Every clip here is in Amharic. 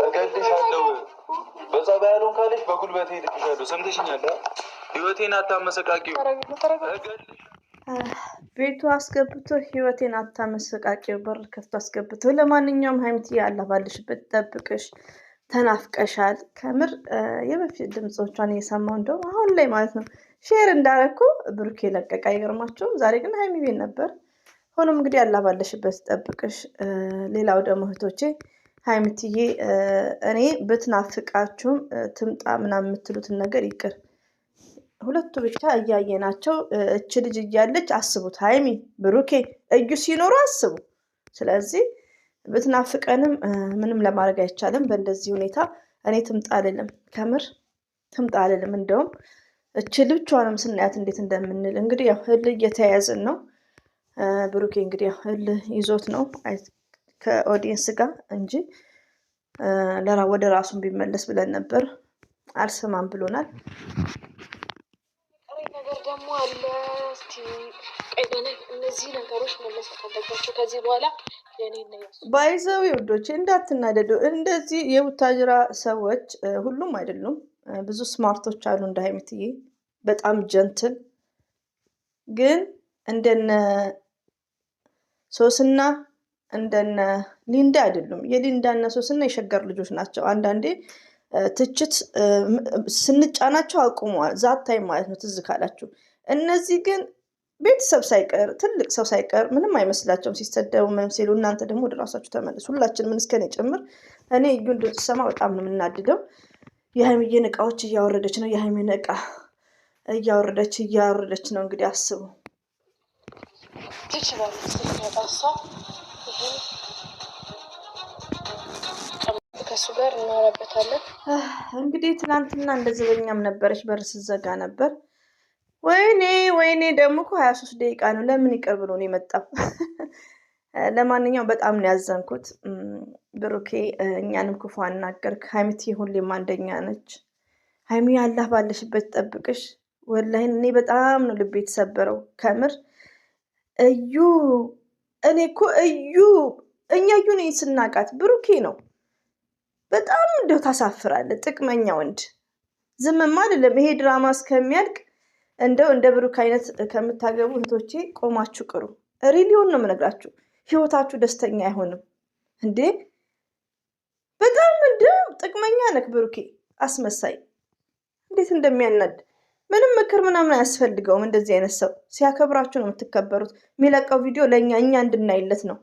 እገልሻለሁ። በጸባይ ያሉን ካለሽ በጉልበቴ እልክሻለሁ። ሰምተሽኛል? ህይወቴን አታመሰቃቂው። ቤቱ አስገብቶ ህይወቴን አታመሰቃቂው። በር ከፍቶ አስገብቶ። ለማንኛውም ሀይሚትዬ አላህ ባለሽበት ጠብቅሽ። ተናፍቀሻል። ከምር የበፊት ድምፆቿን እየሰማሁ እንደውም አሁን ላይ ማለት ነው ሼር እንዳረኩ ብሩኬ ለቀቀ። አይገርማችሁም? ዛሬ ግን ሀይሚ ቤት ነበር። ሆኖም እንግዲህ አላህ ባለሽበት ጠብቅሽ። ሌላው ደግሞ እህቶቼ ሀይሚትዬ እኔ ብትናፍቃችሁም ትምጣ ምናምን የምትሉትን ነገር ይቅር። ሁለቱ ብቻ እያየናቸው እች ልጅ እያለች አስቡት። ሀይሚ ብሩኬ እዩ ሲኖሩ አስቡ። ስለዚህ ብትናፍቀንም ምንም ለማድረግ አይቻልም። በእንደዚህ ሁኔታ እኔ ትምጣ አልልም፣ ከምር ትምጣ አልልም። እንደውም እች ልጇንም ስናያት እንዴት እንደምንል እንግዲህ ያው እልህ እየተያያዝን ነው። ብሩኬ እንግዲህ ያው እልህ ይዞት ነው ከኦዲየንስ ጋር እንጂ ወደ ራሱን ቢመለስ ብለን ነበር። አልሰማም ብሎናል። ነገር ደግሞ አለ። እስቲ እነዚህ ነገሮች መለሰት አለባቸው ከዚህ በኋላ ባይዘው ውዶቼ እንዳትናደዱ። እንደዚህ የቡታጅራ ሰዎች ሁሉም አይደሉም፣ ብዙ ስማርቶች አሉ እንደ ሀይሚትዬ በጣም ጀንትል። ግን እንደነ ሶስና እንደነ ሊንዳ አይደሉም። የሊንዳ እና ሶስና የሸገር ልጆች ናቸው። አንዳንዴ ትችት ስንጫናቸው አቁመዋል። ዛታይ ማለት ነው ትዝ ካላችሁ። እነዚህ ግን ቤተሰብ ሳይቀር ትልቅ ሰው ሳይቀር ምንም አይመስላቸውም ሲሰደቡ ምንም ሲሉ። እናንተ ደግሞ ወደ ራሳችሁ ተመለሱ። ሁላችን ምን እስከኔ ጭምር እኔ እዩን ድምፅ ስሰማ በጣም ነው የምናድደው። የሀይሚዬን እቃዎች እያወረደች ነው። የሀይሚን እቃ እያወረደች ነው። እንግዲህ አስቡ። ከሱ ጋር እናወራበታለን። እንግዲህ ትናንትና እንደዚህ በኛም ነበረች፣ በር ስዘጋ ነበር። ወይኔ ደግሞ እኮ 23 ደቂቃ ነው። ለምን ይቅር ብሎ ነው የመጣው? ለማንኛውም በጣም ነው ያዘንኩት። ብሩኬ እኛንም ክፉ አናገርክ። ሀይሚትዬ ሁሌም አንደኛ ነች። ሀይሚ አላህ ባለሽበት ጠብቅሽ። ወላሂ እኔ በጣም ነው ልቤ የተሰበረው ከምር። እኔ እኮ እኛ እዩን ስናቃት ብሩኬ ነው። በጣም እንደው ታሳፍራለህ። ጥቅመኛ ወንድ ዝምማ አይደለም። ይሄ ድራማ እስከሚያልቅ እንደው እንደ ብሩክ አይነት ከምታገቡ እህቶቼ ቆማችሁ ቅሩ። ሪሊዮን ነው የምነግራችሁ። ህይወታችሁ ደስተኛ አይሆንም እንዴ! በጣም እንደው ጥቅመኛ ነክ ብሩኬ፣ አስመሳይ። እንዴት እንደሚያናድ ምንም ምክር ምናምን አያስፈልገውም። እንደዚህ አይነት ሰው ሲያከብራችሁ ነው የምትከበሩት። የሚለቀው ቪዲዮ ለእኛ እንድናይለት ነው።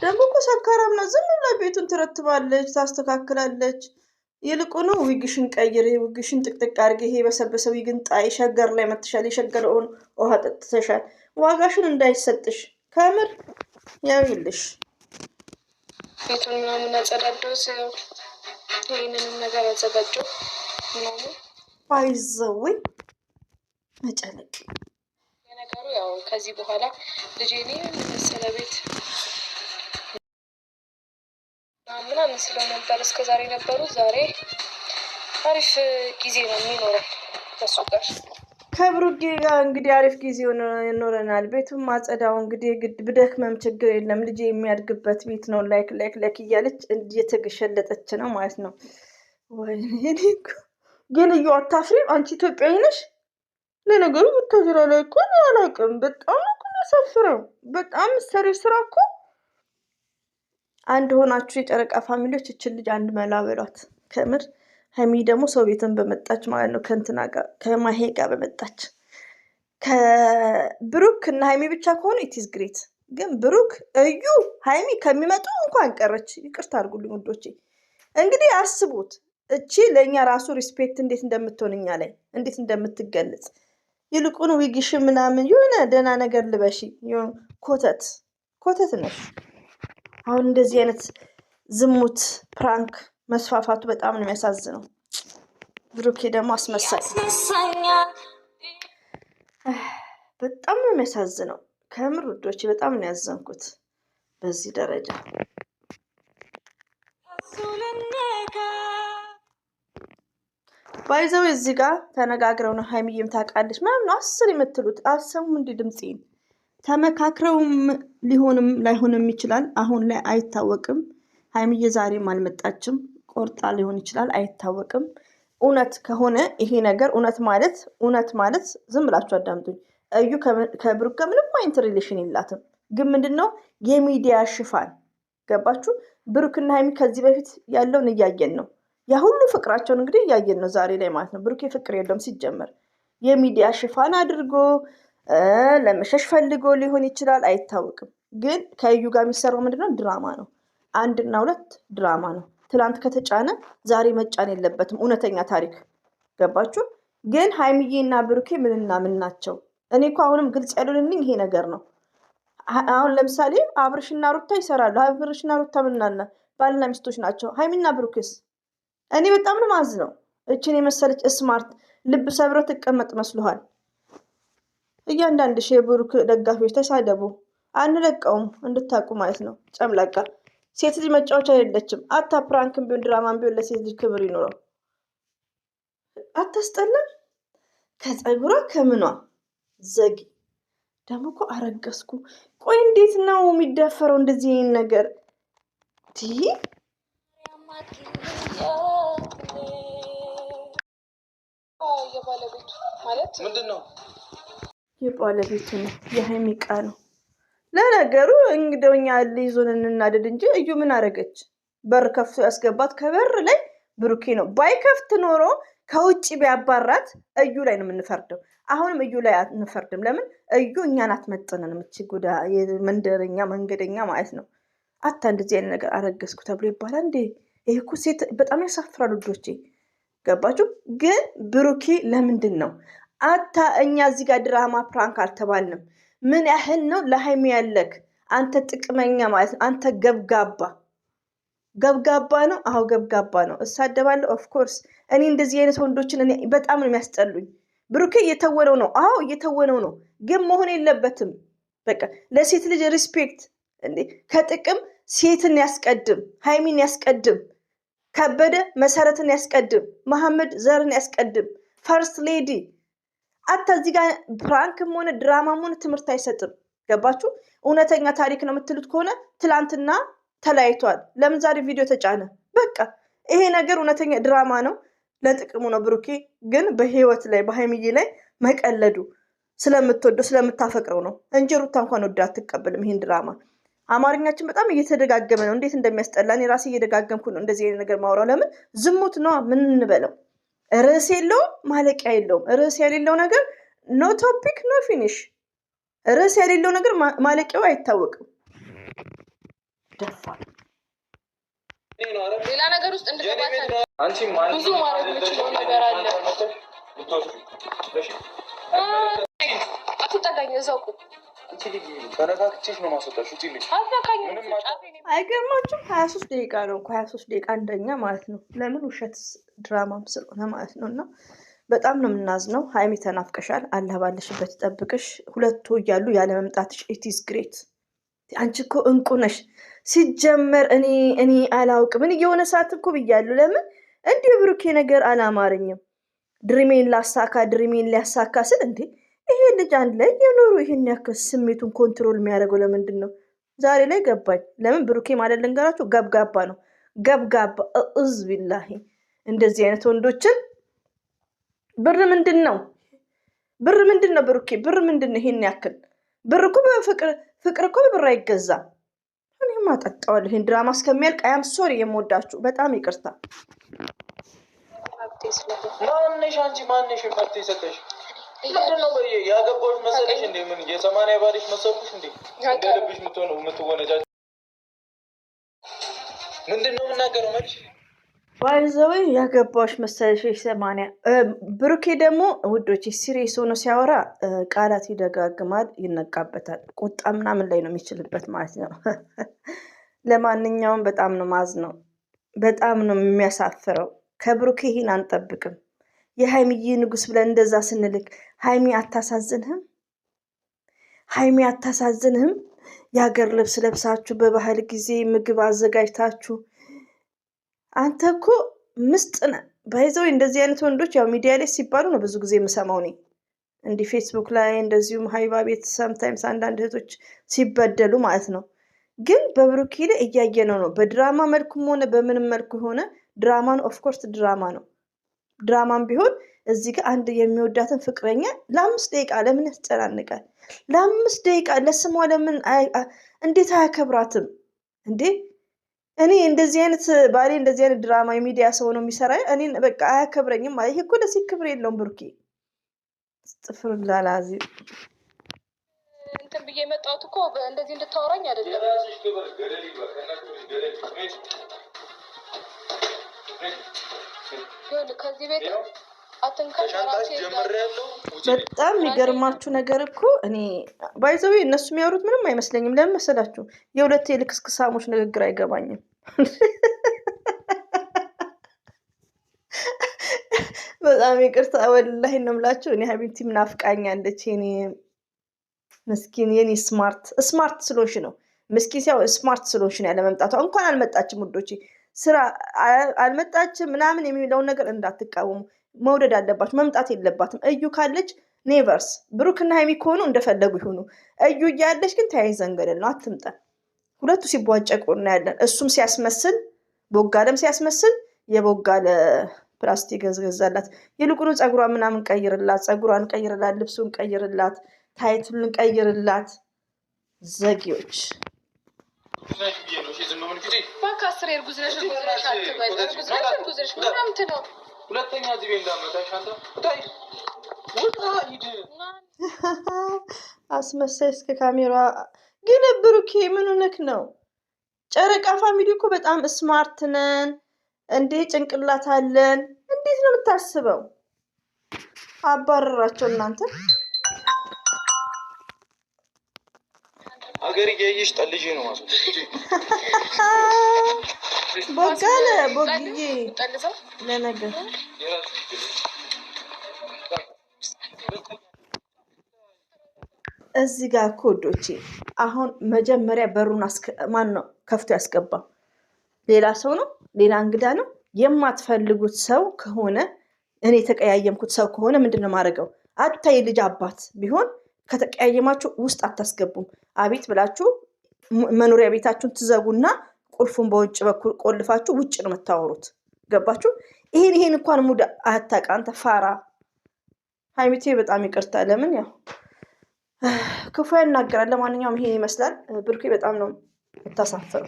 ደግሞ እኮ ሰካራም ነው። ዝም ብላ ቤቱን ትረትባለች፣ ታስተካክላለች። ይልቁኑ ዊግሽን ቀይር፣ ዊግሽን ጥቅጥቅ አድርጌ፣ ይሄ በሰበሰ ዊግን ጣይ። ሸገር ላይ መጥተሻል፣ የሸገረውን ውሃ ጠጥተሻል። ዋጋሽን እንዳይሰጥሽ ከምር ያውልሽ። ቤቱን ምናምን አጸዳደው ሰው ይህንንም ነገር አዘጋጀው ምናምን ባይዘወይ መጨነቅ የነገሩ ያው ከዚህ በኋላ ልጄ መሰለ ቤት ምናምን ስለው ነበር እስከ ዛሬ ነበሩ። ዛሬ አሪፍ ጊዜ ነው የሚኖረው ከሱ ጋር ከብሩኬ ጋር እንግዲህ አሪፍ ጊዜ ይኖረናል። ቤቱን ማጸዳው እንግዲህ ግድ ብደክመም ችግር የለም። ልጅ የሚያድግበት ቤት ነው። ላይክ እያለች እየተገሸለጠች ነው ማለት ነው። ወይኔ ግን እዩ አታፍሪም? አንቺ ኢትዮጵያዊ ነሽ። ለነገሩ ብታጅራ ላይ እኮ አላውቅም። በጣም እኮ ያሳፍረው። በጣም ሰሪው ስራ እኮ አንድ ሆናችሁ የጨረቃ ፋሚሊዎች እችን ልጅ አንድ መላ በሏት ከምር። ሀይሚ ደግሞ ሰው ቤትን በመጣች ማለት ነው። ከእንትና ጋር ከማሄ ጋር በመጣች ከብሩክ እና ሀይሚ ብቻ ከሆነ ኢትዝ ግሬት። ግን ብሩክ እዩ ሀይሚ ከሚመጡ እንኳን ቀረች። ይቅርታ አድርጉልኝ ውዶቼ። እንግዲህ አስቡት እቺ ለእኛ ራሱ ሪስፔክት እንዴት እንደምትሆን እኛ ላይ እንዴት እንደምትገለጽ። ይልቁን ዊግሽ ምናምን የሆነ ደህና ነገር ልበሺ። ኮተት ነሽ። አሁን እንደዚህ አይነት ዝሙት ፕራንክ መስፋፋቱ በጣም ነው የሚያሳዝነው። ብሩኬ ደግሞ አስመሳይ፣ በጣም ነው የሚያሳዝነው። ከምር ውዶቼ በጣም ነው ያዘንኩት በዚህ ደረጃ። ባይዘው እዚህ ጋር ተነጋግረው ነው ሀይሚዬም ታውቃለች ምናምን 10 የምትሉት አሰሙም እንዲ ድምጽን ተመካክረውም ሊሆንም ላይሆንም ይችላል። አሁን ላይ አይታወቅም። ሀይሚዬ ዛሬም አልመጣችም። ቆርጣ ሊሆን ይችላል አይታወቅም። እውነት ከሆነ ይሄ ነገር እውነት ማለት ዝም ብላችሁ አዳምጡኝ። እዩ ከብሩክ ጋር ምንም አይነት ሪሌሽን የላትም። ግን ምንድነው የሚዲያ ሽፋን ገባችሁ? ብሩክና ሀይሚ ከዚህ በፊት ያለውን እያየን ነው። ያ ሁሉ ፍቅራቸውን እንግዲህ እያየን ነው ዛሬ ላይ ማለት ነው። ብሩክ ፍቅር የለውም ሲጀመር። የሚዲያ ሽፋን አድርጎ ለመሸሽ ፈልጎ ሊሆን ይችላል አይታወቅም። ግን ከእዩ ጋር የሚሰራው ምንድነው ድራማ ነው። 1 እና 2 ድራማ ነው። ትላንት ከተጫነ ዛሬ መጫን የለበትም። እውነተኛ ታሪክ ገባችሁ? ግን ሀይሚዬ እና ብሩኬ ምንና ምን ናቸው? እኔ እኮ አሁንም ግልጽ ያሉልኝ ይሄ ነገር ነው። አሁን ለምሳሌ አብርሽና ሩታ ይሰራሉ። አብርሽና ሩታ ምንና ባልና ሚስቶች ናቸው። ሀይሚና ብሩክስ? እኔ በጣም ነው ማዝነው። እችን የመሰለች ስማርት ልብ ሰብረው ትቀመጥ መስሎሃል? እያንዳንድ የብሩክ ደጋፊዎች ተሳደቡ፣ አንለቀውም እንድታቁ ማለት ነው። ጨምላቃ ሴት ልጅ መጫወቻ አይደለችም። አታ ፕራንክም ቢሆን ድራማም ቢሆን ለሴት ልጅ ክብር ይኖረው። አታስጠላም? ከፀጉሯ ከምኗ ዘጊ ደግሞ እኮ አረገዝኩ። ቆይ እንዴት ነው የሚደፈረው እንደዚህ ይህን ነገር? የባለቤቱ ማለት ምንድን ነው? የባለቤቱ ነው፣ የሀይሚ ዕቃ ነው። ለነገሩ እንግዲውኛ ይዞን እንናደድ እንጂ እዩ ምን አረገች? በር ከፍቶ ያስገባት ከበር ላይ ብሩኬ ነው። ባይከፍት ኖሮ ከውጭ ቢያባራት እዩ ላይ ነው የምንፈርደው። አሁንም እዩ ላይ አንፈርድም። ለምን? እዩ እኛን አትመጥነንም። እቺ ጉዳ መንደረኛ መንገደኛ ማለት ነው። አታ እንደዚህ አይነት ነገር አረገዝኩ ተብሎ ይባላል እንዴ? ይሄ እኮ ሴት በጣም ያሳፍራል ልጆቼ። ገባችሁ? ግን ብሩኬ ለምንድን ነው አታ እኛ እዚህ ጋር ድራማ ፕራንክ አልተባልንም። ምን ያህል ነው ለሀይሚ ያለክ አንተ ጥቅመኛ ማለት ነው። አንተ ገብጋባ ነው። አዎ ገብጋባ ነው። እሳደባለሁ ኦፍኮርስ። እኔ እንደዚህ አይነት ወንዶችን እኔ በጣም ነው የሚያስጠሉኝ። ብሩኬ እየተወነው ነው። አዎ እየተወነው ነው፣ ግን መሆን የለበትም። በቃ ለሴት ልጅ ሪስፔክት እንዴ! ከጥቅም ሴትን ያስቀድም፣ ሀይሚን ያስቀድም፣ ከበደ መሰረትን ያስቀድም፣ መሐመድ ዘርን ያስቀድም። ፈርስት ሌዲ አታ እዚህ ጋር ፕራንክም ሆነ ድራማም ሆነ ትምህርት አይሰጥም። ገባችሁ? እውነተኛ ታሪክ ነው የምትሉት ከሆነ ትላንትና ተለያይቷል። ለምን ዛሬ ቪዲዮ ተጫነ? በቃ ይሄ ነገር እውነተኛ ድራማ ነው፣ ለጥቅሙ ነው። ብሩኬ ግን በህይወት ላይ በሀይሚዬ ላይ መቀለዱ ስለምትወደው ስለምታፈቅረው ነው እንጂ ሩታ እንኳን ወዳ አትቀበልም ይሄን ድራማ። አማርኛችን በጣም እየተደጋገመ ነው። እንዴት እንደሚያስጠላ እኔ ራሴ እየደጋገምኩ ነው እንደዚህ አይነት ነገር ማውራው። ለምን? ዝሙት ነው። ምን እንበለው? ርዕስ የለውም፣ ማለቂያ የለውም። ርዕስ የሌለው ነገር ኖ ቶፒክ ኖ ፊኒሽ። ርዕስ የሌለው ነገር ማለቂያው አይታወቅም። ደፋ ሌላ ነገር ውስጥ እንድትገባ ብዙ ማድረግ የምችለው ነገር አለ። አትጠጋኝ፣ እዛው ቁም። ተነካክቼሽ ነው ማስወጣሽ። አይገርማችሁም? 23 ደቂቃ ነው እኮ 23 ደቂቃ እንደኛ ማለት ነው። ለምን? ውሸት ድራማም ስለሆነ ማለት ነው። እና በጣም ነው የምናዝነው። ሀይሚ ተናፍቀሻል። አላህ ባለሽበት ይጠብቅሽ። ሁለቱ እያሉ ያለ መምጣትሽ ኢትስ ግሬት። አንቺ እኮ እንቁ ነሽ። ሲጀመር እኔ አላውቅም። ምን የሆነ ሰዓት እኮ ብያለሁ። ለምን እንዲሁ ብሩኬ ነገር አላማረኝም። ድሪሜን ሊያሳካ ስል እንዴ ይሄ ልጅ አንድ ላይ የኖሩ ይሄን ያክል ስሜቱን ኮንትሮል የሚያደርገው ለምንድን ነው? ዛሬ ላይ ገባኝ። ለምን? ብሩኬ ማለት ልንገራችሁ ገብጋባ ነው። ገብጋባ እዝ ቢላሂ እንደዚህ አይነት ወንዶችን ብር ምንድን ነው? ብሩኬ ብር ምንድን ነው? ይሄን ያክል ብር እኮ ፍቅር እኮ በብር አይገዛም። እኔም አጠጣዋለሁ ይሄን ድራማ እስከሚያልቅ። አያም ሶሪ የምወዳችሁ በጣም ይቅርታ። ማነሽ አንቺ? ማነሽ መብት የሰጠሽ? ምንድን ነው ያገባሽ መሰለሽ እንዴ? ምን የ80 ባልሽ መሰልኩሽ እንዴ? እንደ ልብሽ የምትወነጃ ምንድን ነው የምናገረው? መልሽ ባይዘወይ ያገባሽ መሰለሽ 80። ብሩኬ ደግሞ ውዶች ሲሪየስ ሆኖ ሲያወራ ቃላት ይደጋግማል፣ ይነቃበታል። ቁጣ ምናምን ላይ ነው የሚችልበት ማለት ነው። ለማንኛውም በጣም ነው ማዝነው፣ በጣም ነው የሚያሳፍረው። ከብሩኬ ይህን አንጠብቅም። የሀይሚዬ ንጉስ ብለን እንደዛ ስንልክ ሀይሚ አታሳዝንህም? የሀገር ልብስ ለብሳችሁ በባህል ጊዜ ምግብ አዘጋጅታችሁ አንተ እኮ ምስጥ ነህ። ባይዘው እንደዚህ አይነት ወንዶች ያው ሚዲያ ላይ ሲባሉ ነው ብዙ ጊዜ የምሰማው እኔ እንዲህ ፌስቡክ ላይ እንደዚሁም ሀይባ ቤት ሰምታይምስ አንዳንድ እህቶች ሲበደሉ ማለት ነው። ግን በብሩኬ ላይ እያየነው ነው። በድራማ መልኩም ሆነ በምንም መልኩ ሆነ ድራማ ነው። ኦፍኮርስ ድራማ ነው። ድራማም ቢሆን እዚህ ጋር አንድ የሚወዳትን ፍቅረኛ ለ5 ደቂቃ ለምን ያስጨናንቃል? ለ5 ደቂቃ ለስሟ ለምን እንዴት አያከብራትም እንዴ? እኔ እንደዚህ አይነት ባሌ እንደዚህ አይነት ድራማ የሚዲያ ሰው ነው የሚሰራ እኔ በቃ አያከብረኝም ማለት ይሄ እኮ ለሴት ክብር የለውም። ብሩኬ ጥፍር ላላዚ እንትን ብዬ የመጣሁት እኮ እንደዚህ እንድታወራኝ አይደለም። የራስሽ ክብር ገደል ይግባ። ከእናትሽ ገደል ከዚህ ቤት በጣም የሚገርማችሁ ነገር እኮ እኔ ባይዘው እነሱ የሚያወሩት ምንም አይመስለኝም። ለምን መሰላችሁ? የሁለት የልክስክሳሞች ንግግር አይገባኝም። በጣም ይቅርታ ወላሂ ነው የምላችሁ። እኔ ሀቢብቲ ምናፍቃኛለች። የኔ ምስኪን የኔ ስማርት ስለሆንሽ ነው። ምስኪን ሲያው ስማርት ስለሆንሽ ነው ያለ መምጣቷ። እንኳን አልመጣችም ውዶቼ፣ ስራ አልመጣችም ምናምን የሚለውን ነገር እንዳትቃወሙ። መውደድ አለባችሁ፣ መምጣት የለባትም። እዩ ካለች ኔቨርስ ብሩክና ሀይሚ ከሆኑ እንደፈለጉ ይሁኑ። እዩ እያለች ግን ተያይዘን ገደል ነው፣ አትምጣ። ሁለቱ ሲቧጨቁ እናያለን። እሱም ሲያስመስል ቦጋለም ሲያስመስል የቦጋለ ፕላስቲክ ገዝገዛላት። ይልቁኑ ጸጉሯን ምናምን ቀይርላት፣ ጸጉሯን ቀይርላት፣ ልብሱን ቀይርላት፣ ታይቱን ቀይርላት። ዘጊዎች አስመሳይ እስከ ካሜራ ግን ብሩኬ ምን ሆነክ ነው? ጨረቃ ፋሚሊ እኮ በጣም ስማርት ነን እንዴ፣ ጭንቅላት አለን። እንዴት ነው የምታስበው? አባረራቸው እናንተ። አገር እያየሽ ጠልጄ ነው ማለት ቦጋለ ቦግዬ ለነገር እዚህ ጋር እኮ ወዶቼ አሁን መጀመሪያ በሩን ማን ነው ከፍቶ ያስገባው? ሌላ ሰው ነው? ሌላ እንግዳ ነው? የማትፈልጉት ሰው ከሆነ እኔ የተቀያየምኩት ሰው ከሆነ ምንድን ነው ማድረገው? አታይ ልጅ አባት ቢሆን ከተቀያየማችሁ ውስጥ አታስገቡም። አቤት ብላችሁ መኖሪያ ቤታችሁን ትዘጉና ቁልፉን በውጭ በኩል ቆልፋችሁ ውጭ ነው የምታወሩት። ገባችሁ? ይሄን እንኳን ሙድ አታውቅ አንተ ፋራ። ሀይሚቴ በጣም ይቅርታ። ለምን ያው ክፉ ያናገራል። ለማንኛውም ይሄን ይመስላል። ብሩኬ በጣም ነው የምታሳፍረው።